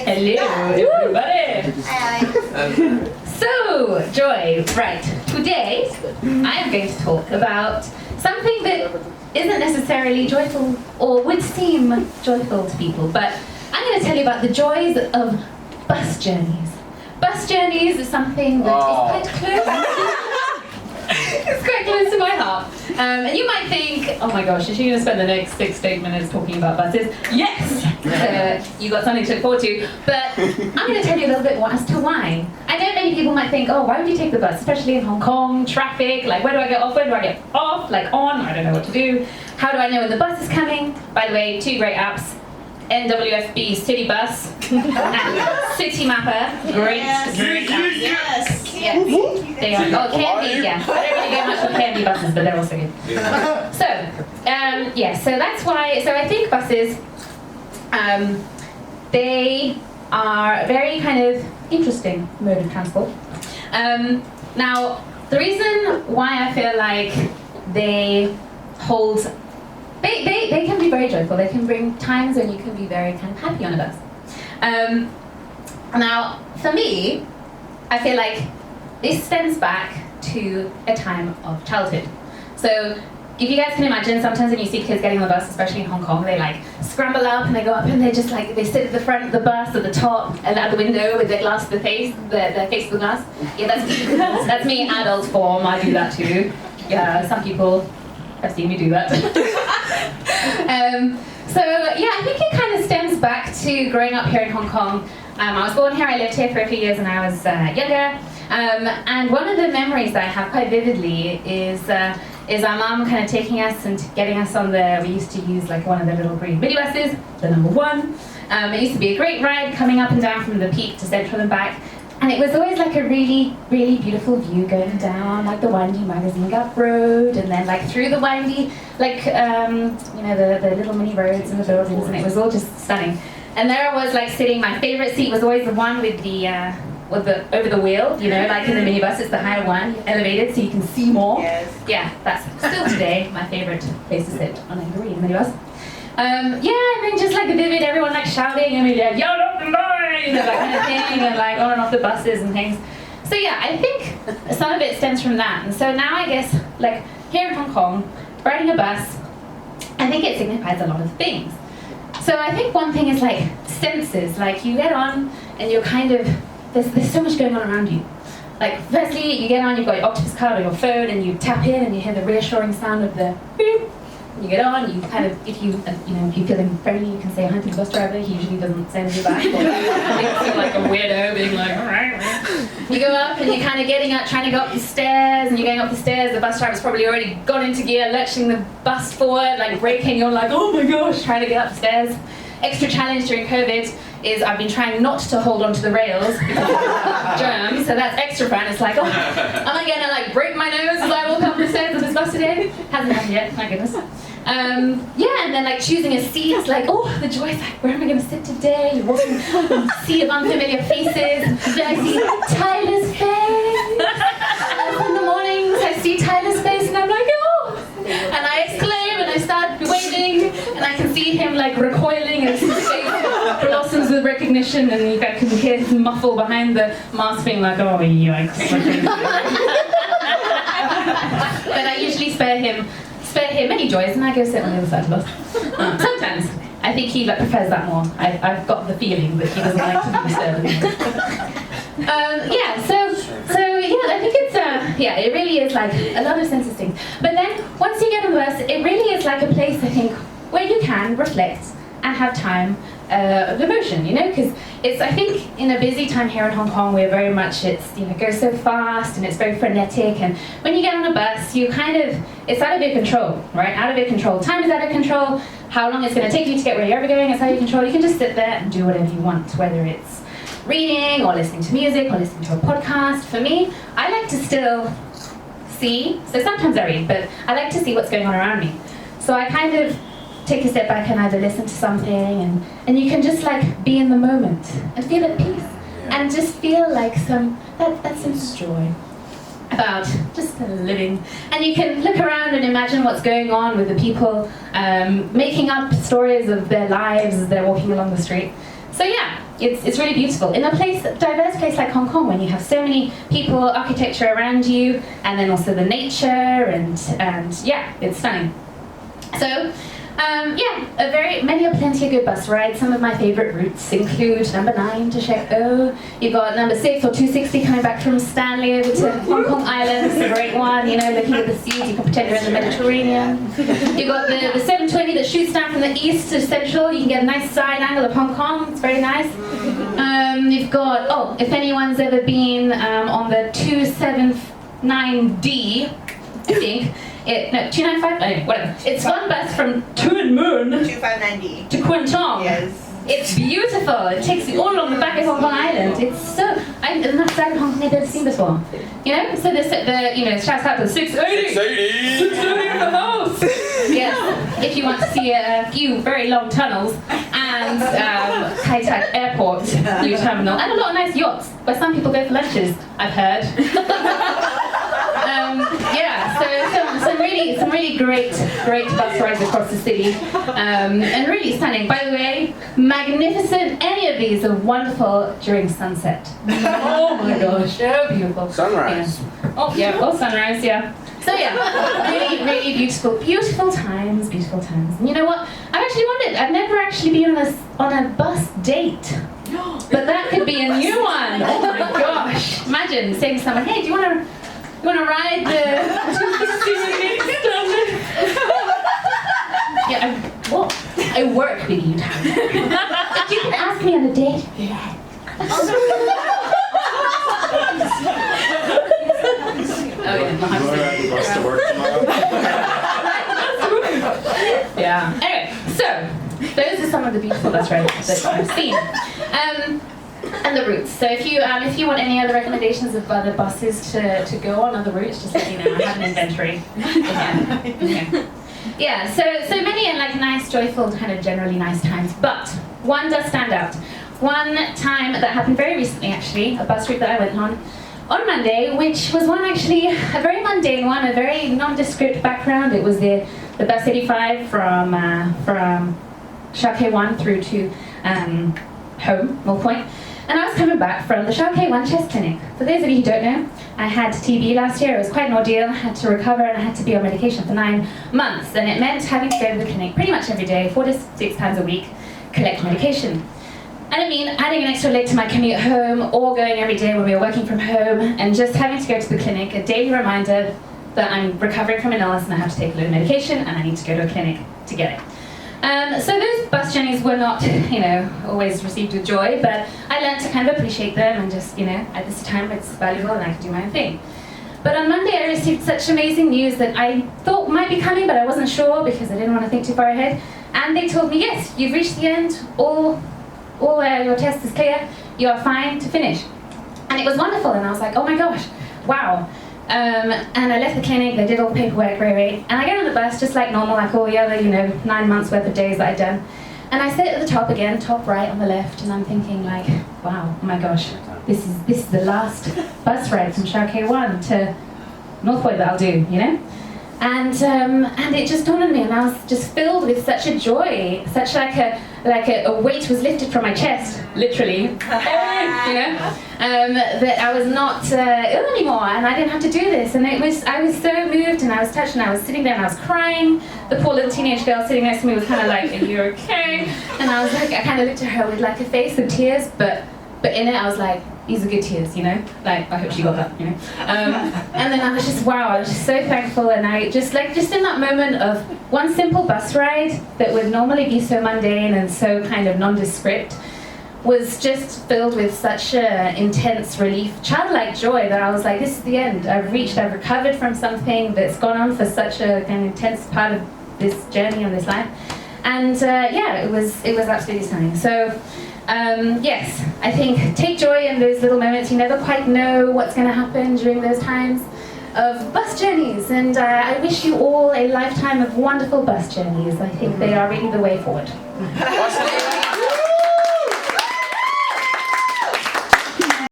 Hello, everybody. Hi. So, Joy, right, today I am going to talk about something that isn't necessarily joyful or would seem joyful to people, but I'm going to tell you about the joys of bus journeys. Bus journeys is something that is quite close. It's quite close to my heart. And you might think, oh my gosh, is she going to spend the next 6 to 8 minutes talking about buses? Yes! You got something to look forward to. But I'm going to tell you a little bit more as to why. I know many people might think, oh, why would you take the bus? Especially in Hong Kong, traffic, like where do I get off, where do I get off, like on, I don't know what to do. How do I know when the bus is coming? By the way, 2 great apps. NWSB City Bus and City Mapper. Great apps. Yes. They are. Oh, Candy, yeah. I don't really get much for Candy buses, but they're also good. So that's why. So I think buses, they are a very kind of interesting mode of transport. Now, the reason why I feel like they hold, they can be very joyful. They can bring times when you can be very kind of happy on a bus. Now, for me, I feel like this stems back to a time of childhood. So if you guys can imagine, sometimes when you see kids getting on the bus, especially in Hong Kong, they like scramble up and they go up and they just like, they sit at the front of the bus, at the top, and at the window with their glass to the face, their face to the glass. Yeah, that's me in adult form, I do that too. Yeah, some people have seen me do that. So yeah, I think it kind of stems back to growing up here in Hong Kong. I was born here, I lived here for a few years when I was younger. And one of the memories that I have quite vividly is our mum kind of taking us and getting us on we used to use like one of the little green minibuses, the number 1. It used to be a great ride coming up and down from the Peak to Central and back. And it was always like a really, really beautiful view going down like the windy Magazine Gap Road and then like through the windy, like, the little mini roads and the buildings, and it was all just stunning. And there I was like sitting, my favorite seat was always the one with the over the wheel, like in the minibus, it's the higher one, elevated so you can see more. Yes. Yeah, that's still today my favorite place to sit on a green minibus. And then just like the vivid, everyone like shouting and like, yell up the line, that kind of thing, and like on and off the buses and things. So yeah, I think some of it stems from that. And so now I guess, like here in Hong Kong, riding a bus, I think it signifies a lot of things. So I think one thing is like senses, like you get on and you're kind of, there's so much going on around you. Like firstly, you get on, you've got your Octopus card on your phone and you tap in and you hear the reassuring sound of the beep. You get on, you kind of, if you feel him friendly, you can say hi to the bus driver. He usually doesn't send you back. Or makes you like a weirdo being like, you go up and you're kind of getting up, trying to go up the stairs, and you're going up the stairs, the bus driver's probably already gone into gear, lurching the bus forward, like braking, you're like, oh my gosh, trying to get up the stairs. Extra challenge during COVID is I've been trying not to hold onto the rails because of germs, so that's extra fun. It's like, oh, am I gonna like break my nose as I walk up the stairs of this bus today? Hasn't happened yet, my goodness. And then like choosing a seat, it's like, oh, the joy is like, where am I gonna sit today? You're walking a sea of unfamiliar faces. Then I see Tyler's face. In the mornings, I see Tyler's face, and I'm like, oh! And I exclaim, and I start waving, and I can see him like recoiling, and his face blossoms with recognition, and you can hear him muffle behind the mask, being like, oh, yikes. But I usually spare him many joys, and I go sit on the other side of the bus. Sometimes I think he prefers that more. I've got the feeling that he doesn't like to be disturbed anymore. I think it's it really is like a lot of senses things. But then once you get on the bus, it really is like a place, I think, where you can reflect and have time of emotion, because it's, I think, in a busy time here in Hong Kong, we're very much, it's, goes so fast and it's very frenetic, and when you get on a bus, you kind of, it's out of your control, right? Out of your control. Time is out of control. How long it's going to take you to get where you're ever going is out of your control. You can just sit there and do whatever you want, whether it's reading or listening to music or listening to a podcast. For me, I like to still see, so sometimes I read, but I like to see what's going on around me. So I kind of take a step back and either listen to something, and you can just like be in the moment and feel at peace and just feel like that sense of joy about just living. And you can look around and imagine what's going on with the people, making up stories of their lives as they're walking along the street. So yeah, it's really beautiful. In a diverse place like Hong Kong, when you have so many people, architecture around you, and then also the nature, and yeah, it's stunning. So, plenty of good bus rides. Some of my favourite routes include number 9 to Shek O. You've got number 6 or 260 coming back from Stanley over to Hong Kong Island. It's a great one, you know, looking at the seas. You can pretend you're in the Mediterranean. You've got the 720 that shoots down from the east to central. You can get a nice side angle of Hong Kong. It's very nice. You've got, if anyone's ever been on the 279D, I think. 295? Anyway, whatever. It's one bus from Tuen Mun 259D to Kwun Tong. Yes. It's beautiful. It takes you all along the back of Hong Kong Island. It's so... I'm that side of Hong Kong I've never seen before. You know? So shouts out to the 680! 680 in the house! Yes. If you want to see a few very long tunnels and Kai Tak Airport new terminal and a lot of nice yachts where some people go for lunches, I've heard. Some really great bus rides across the city, and really stunning. By the way, magnificent. Any of these are wonderful during sunset. Oh my gosh, so beautiful. Sunrise. Yeah. Oh yeah, or sunrise. Yeah. So yeah, really beautiful times. And you know what? I've actually wondered. I've never actually been on a bus date. But that could be a new one. Oh my gosh! Imagine saying to someone, "Hey, do you want to ride the 260 with me?" Yeah, I work with you, Tom. You can ask me on a date. Yeah. Yeah. Anyway, so those are some of the beautiful bus rides that I've seen. And the routes. So if you want any other recommendations of other buses to go on other routes, just let me know. I have an inventory. Yeah. So many and nice, joyful, kind of generally nice times. But one does stand out. One time that happened very recently, actually, a bus route that I went on Monday, which was one actually a very mundane one, a very nondescript background. It was the bus 85 from Shau Kei Wan through to home, Mill Point. And I was coming back from the Shau Kei Wan chest clinic. For those of you who don't know, I had TB last year. It was quite an ordeal. I had to recover and I had to be on medication for 9 months. And it meant having to go to the clinic pretty much every day, 4 to 6 times a week, collect medication. And I mean, adding an extra leg to my commute home or going every day when we were working from home and just having to go to the clinic, a daily reminder that I'm recovering from an illness and I have to take a load of medication and I need to go to a clinic to get it. So those bus journeys were not, always received with joy, but I learned to kind of appreciate them and just, at this time it's valuable and I can do my own thing. But on Monday I received such amazing news that I thought might be coming, but I wasn't sure because I didn't want to think too far ahead. And they told me, yes, you've reached the end, all your test is clear, you are fine to finish. And it was wonderful, and I was like, oh my gosh, wow. And I left the clinic, they did all the paperwork, great. And I get on the bus just like normal, like all the other, 9 months worth of days that I'd done. And I sit at the top again, top right on the left, and I'm thinking like, wow, oh my gosh, this is the last bus ride from Shau Kei Wan to North Point that I'll do, And it just dawned on me, and I was just filled with such a joy, such like a weight was lifted from my chest, literally, that I was not ill anymore, and I didn't have to do this. And I was so moved, and I was touched, and I was sitting there, and I was crying. The poor little teenage girl sitting next to me was kind of like, "Are you okay?" And I was like, I kind of looked at her with like a face of tears, but in it I was like, these are good tears, Like, I hope she got that, And then I was just, wow, I was just so thankful. And I just in that moment of one simple bus ride that would normally be so mundane and so kind of nondescript was just filled with such intense relief, childlike joy that I was like, this is the end. I've recovered from something that's gone on for such an intense part of this journey and this life. And it was absolutely stunning. So, yes, I think take joy in those little moments. You never quite know what's going to happen during those times of bus journeys, and I wish you all a lifetime of wonderful bus journeys. I think they are really the way forward.